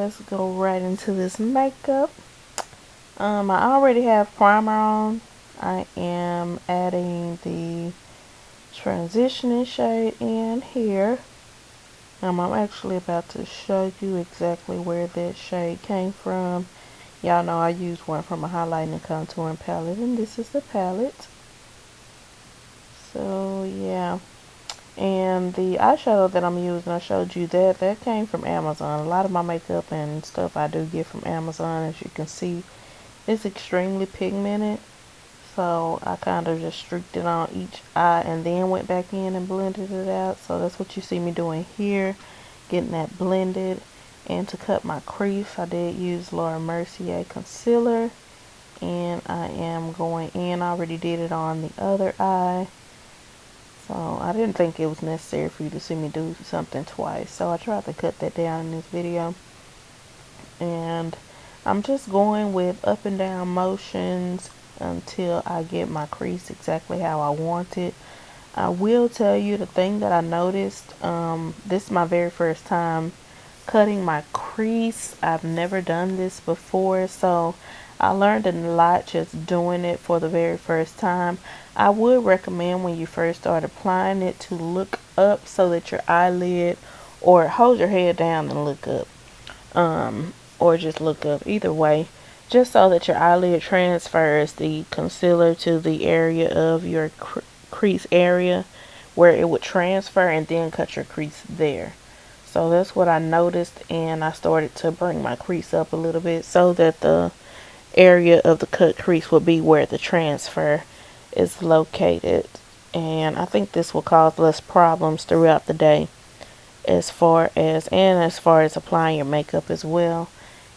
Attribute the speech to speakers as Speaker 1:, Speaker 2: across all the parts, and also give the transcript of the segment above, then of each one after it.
Speaker 1: let's go right into this makeup. I already have primer on. I am adding the transitioning shade in here. I'm actually about to show you exactly where that shade came from. Y'all know I used one from a highlighting and contouring palette, and this is the palette. So yeah, and the eyeshadow that I'm using, I showed you that came from Amazon. A lot of my makeup and stuff I do get from Amazon. As you can see, it's extremely pigmented, so I kind of just streaked it on each eye and then went back in and blended it out. So that's what you see me doing here, getting that blended. And to cut my crease, I did use Laura Mercier concealer, and I am going in. I already did it on the other eye, so I didn't think it was necessary for you to see me do something twice, so I tried to cut that down in this video. And I'm just going with up and down motions until I get my crease exactly how I want it. I will tell you the thing that I noticed, this is my very first time cutting my crease. I've never done this before, so I learned a lot just doing it for the very first time. I would recommend when you first start applying it to look up so that your eyelid, or hold your head down and look up, or just look up, either way, just so that your eyelid transfers the concealer to the area of your crease area where it would transfer, and then cut your crease there. So that's what I noticed, and I started to bring my crease up a little bit so that the area of the cut crease would be where the transfer is located. And I think this will cause less problems throughout the day as far as applying your makeup as well,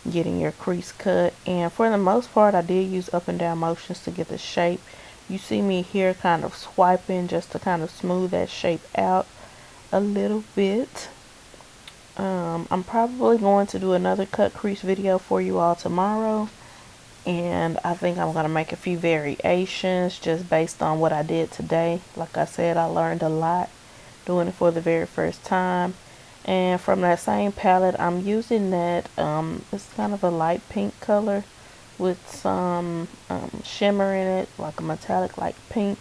Speaker 1: getting your crease cut. And for the most part, I did use up and down motions to get the shape. You see me here kind of swiping just to kind of smooth that shape out a little bit. I'm probably going to do another cut crease video for you all tomorrow, and I think I'm going to make a few variations just based on what I did today. Like I said, I learned a lot doing it for the very first time. And from that same palette, I'm using that, it's kind of a light pink color with some shimmer in it, like a metallic like pink.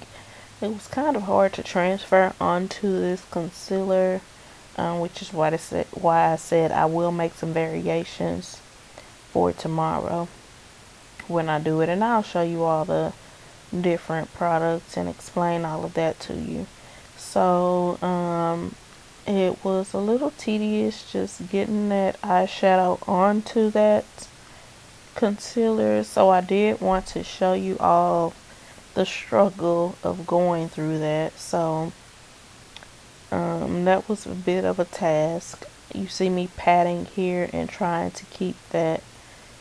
Speaker 1: It was kind of hard to transfer onto this concealer, which is why I said I will make some variations for tomorrow when I do it, and I'll show you all the different products and explain all of that to you. So it was a little tedious just getting that eyeshadow onto that concealer, so I did want to show you all the struggle of going through that. So that was a bit of a task. You see me patting here and trying to keep that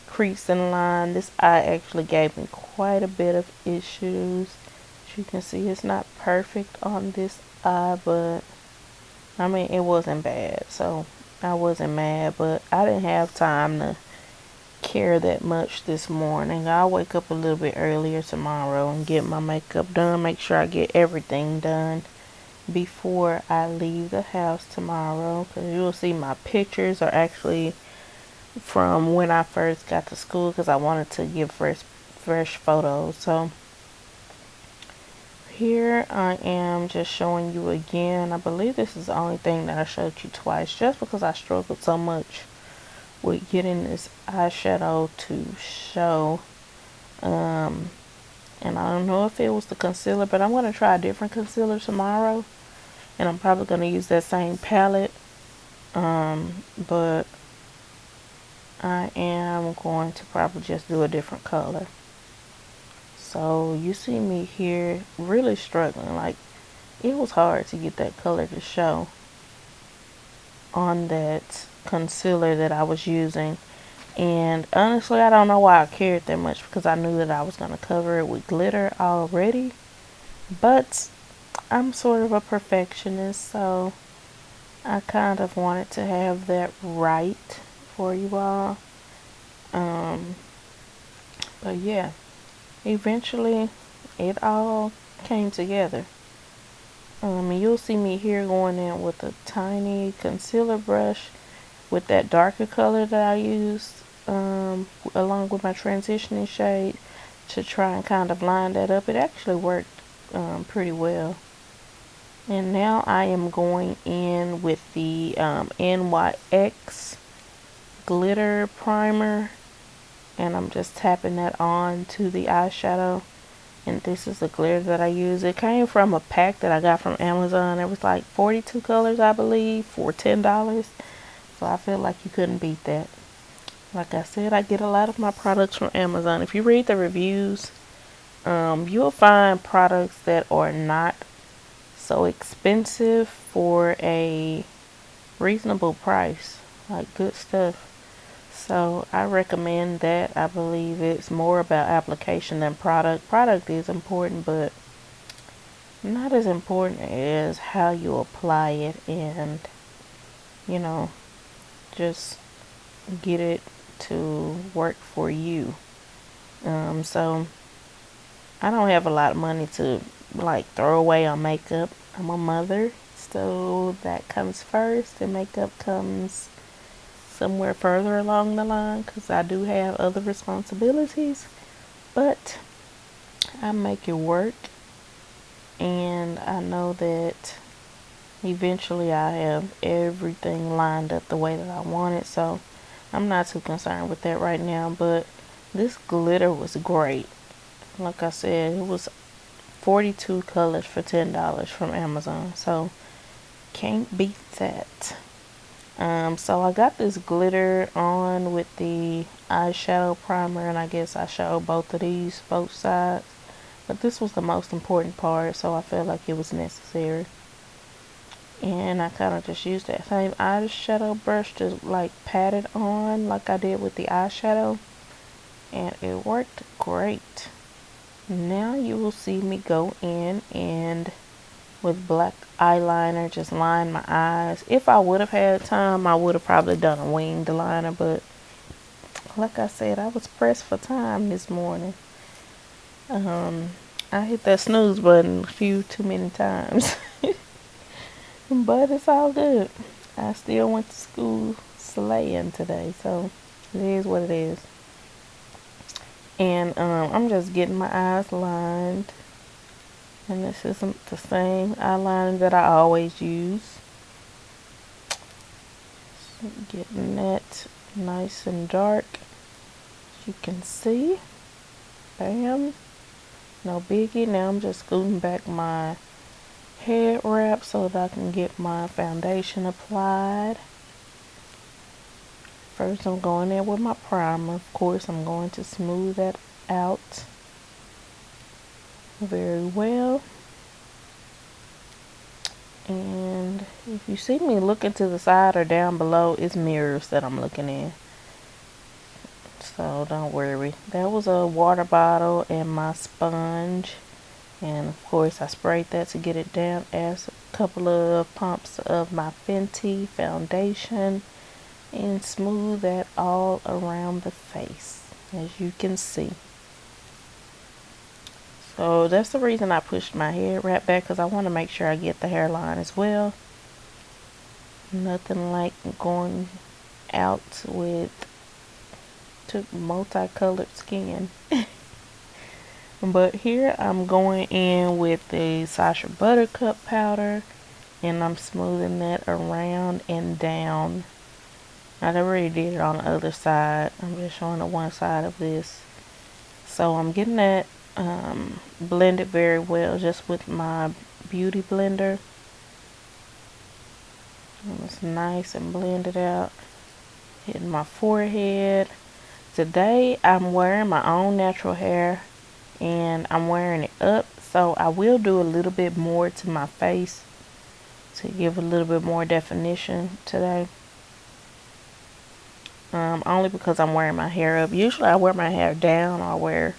Speaker 1: crease in line. This eye actually gave me quite a bit of issues. As you can see, it's not perfect on this eye, but I mean, it wasn't bad, so I wasn't mad. But I didn't have time to care that much this morning. I'll wake up a little bit earlier tomorrow and get my makeup done, make sure I get everything done before I leave the house tomorrow, because you'll see my pictures are actually from when I first got to school, because I wanted to give fresh photos. So here I am just showing you again. I believe this is the only thing that I showed you twice, just because I struggled so much with getting this eyeshadow to show. And I don't know if it was the concealer, but I'm going to try a different concealer tomorrow, and I'm probably going to use that same palette, but I am going to probably just do a different color. So you see me here really struggling. Like, it was hard to get that color to show on that concealer that I was using. And honestly, I don't know why I cared that much, because I knew that I was going to cover it with glitter already. But I'm sort of a perfectionist, so I kind of wanted to have that right for you all. But yeah, eventually it all came together. You'll see me here going in with a tiny concealer brush with that darker color that I used along with my transitioning shade to try and kind of line that up. It actually worked pretty well. And now I am going in with the NYX glitter primer, and I'm just tapping that on to the eyeshadow. And this is the glitter that I use. It came from a pack that I got from Amazon. It was like 42 colors, I believe, for $10. So I feel like you couldn't beat that. Like I said, I get a lot of my products from Amazon. If you read the reviews, you'll find products that are not so expensive for a reasonable price. Like good stuff. So I recommend that. I believe it's more about application than product. Product is important, but not as important as how you apply it and, you know, just get it to work for you. So I don't have a lot of money to like throw away on makeup. I'm a mother, so that comes first, and makeup comes somewhere further along the line because I do have other responsibilities. But I make it work, and I know that eventually I have everything lined up the way that I want it, so I'm not too concerned with that right now. But this glitter was great. Like I said, it was 42 colors for $10 from Amazon, so can't beat that. So I got this glitter on with the eyeshadow primer, and I guess I showed both of these, both sides. But this was the most important part, so I felt like it was necessary. And I kind of just used that same eyeshadow brush to like pat it on like I did with the eyeshadow. And it worked great. Now you will see me go in and with black eyeliner just line my eyes. If I would have had time, I would have probably done a winged liner, but like I said, I was pressed for time this morning. I hit that snooze button a few too many times. But it's all good. I still went to school slaying today, so it is what it is. And I'm just getting my eyes lined. And this isn't the same eyeliner that I always use. So getting that nice and dark, as you can see. Bam. No biggie. Now I'm just scooting back my head wrap so that I can get my foundation applied. First I'm going in with my primer. Of course, I'm going to smooth that out very well. And if you see me looking to the side or down below, it's mirrors that I'm looking in. So don't worry. That was a water bottle and my sponge. And of course I sprayed that to get it down, as a couple of pumps of my Fenty foundation, and smooth that all around the face, as you can see. So that's the reason I pushed my head wrap back, because I want to make sure I get the hairline as well. Nothing like going out with multicolored skin. But here I'm going in with the Sacha Buttercup powder, and I'm smoothing that around and down. I already did it on the other side. I'm just showing the one side of this. So I'm getting that blended very well just with my beauty blender. It's nice and blended out. Hitting my forehead. Today I'm wearing my own natural hair, and I'm wearing it up, so I will do a little bit more to my face to give a little bit more definition today. Only because I'm wearing my hair up. Usually I wear my hair down, or I wear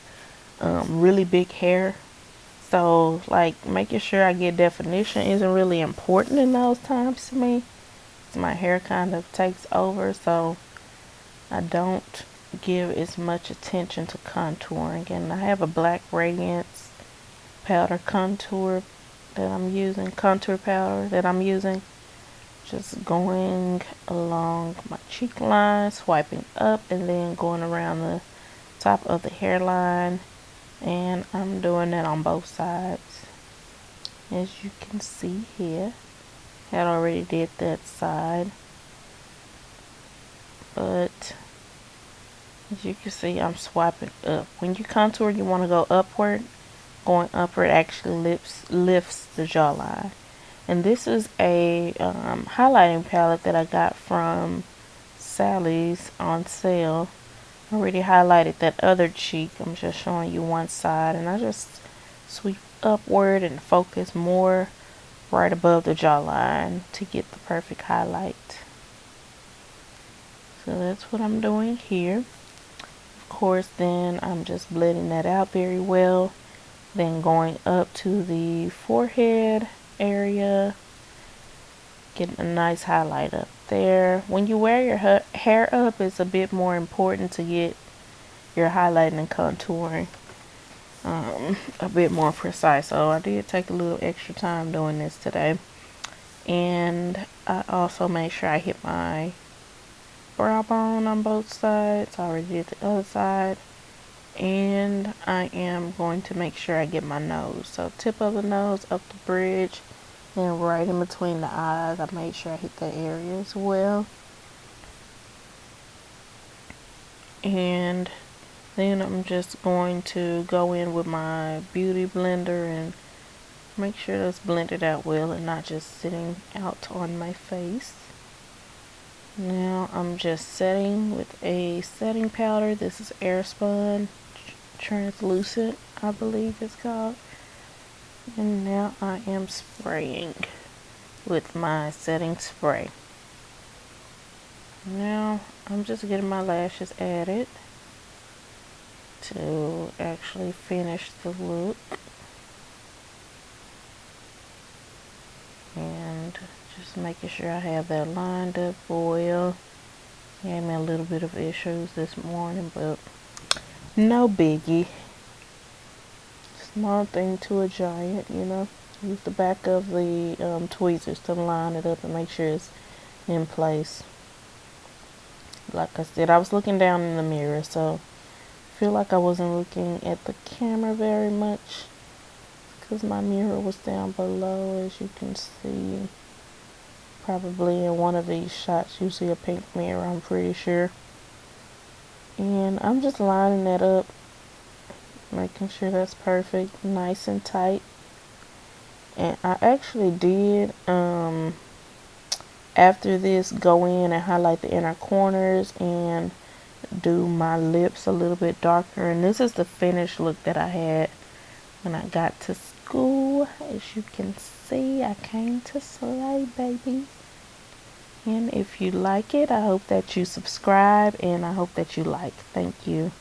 Speaker 1: really big hair. So like making sure I get definition isn't really important in those times to me. My hair kind of takes over, so I don't give as much attention to contouring. And I have a Black Radiance powder contour that I'm using, contour powder that I'm using. Just going along my cheek line, swiping up, and then going around the top of the hairline. And I'm doing that on both sides. As you can see here, had already did that side. But as you can see, I'm swiping up. When you contour, you want to go upward. Going upward actually lifts the jawline. And this is a highlighting palette that I got from Sally's on sale. I already highlighted that other cheek. I'm just showing you one side, and I just sweep upward and focus more right above the jawline to get the perfect highlight. So that's what I'm doing here. Of course, then I'm just blending that out very well. Then going up to the forehead area, getting a nice highlight up there. When you wear your hair up, it's a bit more important to get your highlighting and contouring a bit more precise. So I did take a little extra time doing this today. And I also made sure I hit my brow bone on both sides. I already did the other side. And I am going to make sure I get my nose. So tip of the nose, up the bridge, then right in between the eyes. I made sure I hit that area as well. And then I'm just going to go in with my beauty blender and make sure that's blended out well and not just sitting out on my face. Now I'm just setting with a setting powder. This is Airspun Translucent, I believe it's called. And now I am spraying with my setting spray. Now I'm just getting my lashes added to actually finish the look. And just making sure I have that lined up well. Gave me a little bit of issues this morning, but no biggie. Small thing to a giant, you know. Use the back of the tweezers to line it up and make sure it's in place. Like I said, I was looking down in the mirror, so I feel like I wasn't looking at the camera very much because my mirror was down below, as you can see. Probably in one of these shots you see a pink mirror, I'm pretty sure. And I'm just lining that up, making sure that's perfect, nice and tight. And I actually did after this go in and highlight the inner corners and do my lips a little bit darker. And this is the finished look that I had when I got to school. As you can see, I came to slay, baby. And if you like it, I hope that you subscribe, and I hope that you like. Thank you.